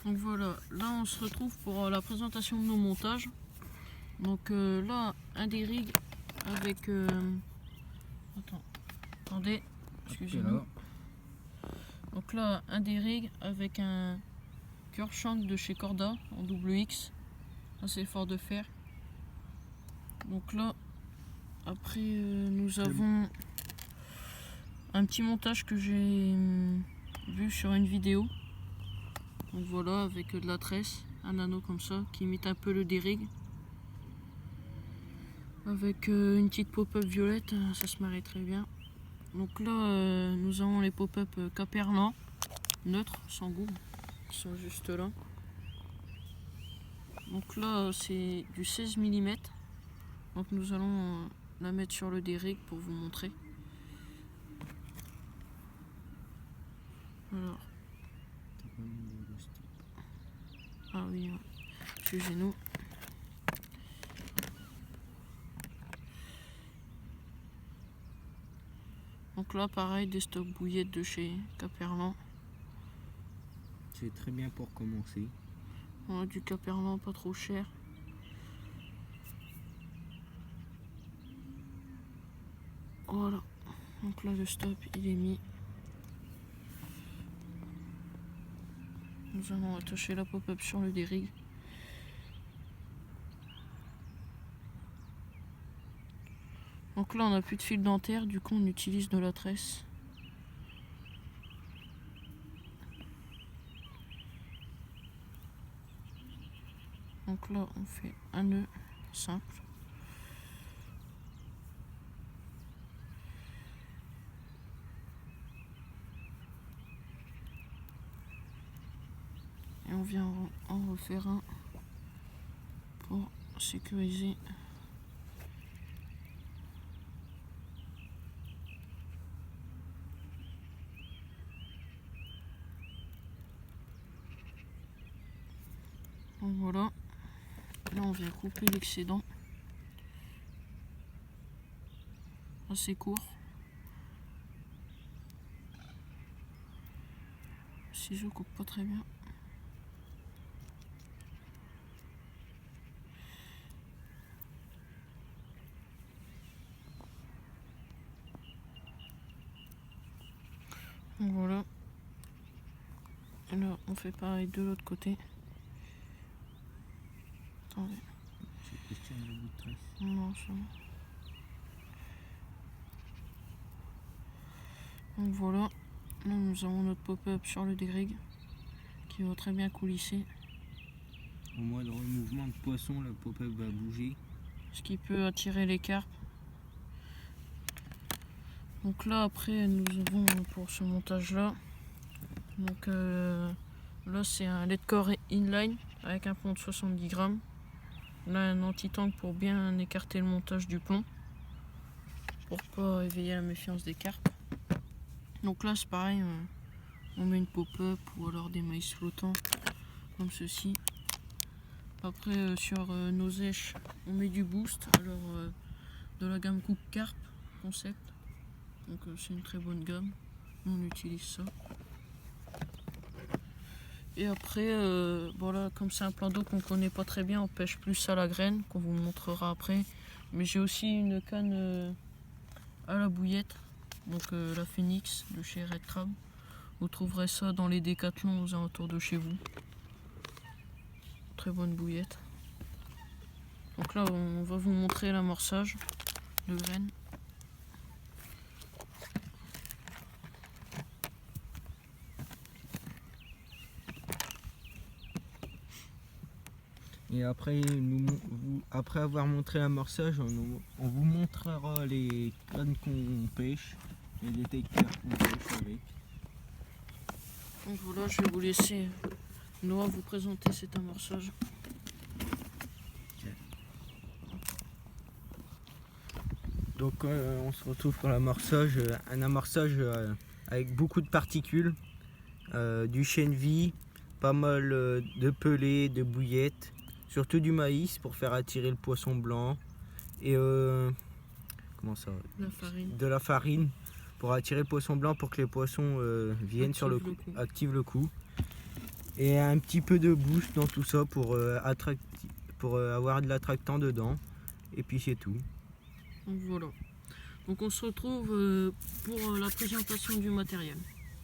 Donc voilà, là on se retrouve pour la présentation de nos montages. Donc là, un des rigs avec... attendez, excusez-moi. Donc là, un des rigs avec un cœur shank de chez Corda en double X. Ça c'est fort de fer. Donc là, après nous avons un petit montage que j'ai vu sur une vidéo. Donc voilà, avec de la tresse, un anneau comme ça qui imite un peu le D-Rig. Avec une petite pop-up violette, ça se marie très bien. Donc là, nous avons les pop-up Caperlan, neutres, sans goût, qui sont juste là. Donc là, c'est du 16 mm. Donc nous allons la mettre sur le D-Rig pour vous montrer. Alors. Ah oui, excusez-nous. Donc là, pareil, des stocks bouillettes de chez Caperlan. C'est très bien pour commencer. Voilà, du Caperlan pas trop cher. Voilà. Donc là, le stop, il est mis. Nous allons attacher la pop-up sur le D-Rig. Donc là, on n'a plus de fil dentaire, du coup, on utilise de la tresse. Donc là, on fait un nœud simple. Et on vient en refaire un pour sécuriser. Donc voilà. Là, on vient couper l'excédent. Assez court. Le ciseau coupe pas très bien. Donc voilà. Et là, on fait pareil de l'autre côté. Attendez. Non, ça. Donc voilà. Là, nous avons notre pop-up sur le D-Rig qui va très bien coulisser. Au moins dans le mouvement de poisson, la pop-up va bouger. Ce qui peut attirer les carpes. Donc là, après, nous avons pour ce montage-là. Donc là, c'est un leadcore inline avec un plomb de 70 grammes. Là, un anti-tank pour bien écarter le montage du plomb. Pour pas éveiller la méfiance des carpes. Donc là, c'est pareil. On met une pop-up ou alors des maïs flottants comme ceci. Après sur nos èches on met du boost, alors de la gamme Coupe Carp Concept, donc c'est une très bonne gamme, nous on utilise ça. Et après voilà, comme c'est un plan d'eau qu'on connaît pas très bien, on pêche plus à la graine, qu'on vous montrera après. Mais j'ai aussi une canne à la bouillette, donc la Phoenix de chez Red Crab. Vous trouverez ça dans les décathlons aux alentours de chez vous. Très bonne bouillette. Donc là, on va vous montrer l'amorçage de graines. Et après, après avoir montré l'amorçage, on vous montrera les cannes qu'on pêche, les détecteurs qu'on pêche avec. Donc voilà, je vais vous laisser Noah vous présenter cet amorçage. Donc on se retrouve pour l'amorçage, un amorçage avec beaucoup de particules, du chènevis, pas mal de pelés, de bouillettes, surtout du maïs pour faire attirer le poisson blanc et comment ça, de la farine pour attirer le poisson blanc pour que les poissons viennent sur le coup, activent le coup. Et un petit peu de boost dans tout ça pour avoir de l'attractant dedans. Et puis c'est tout. Donc voilà. Donc on se retrouve pour la présentation du matériel.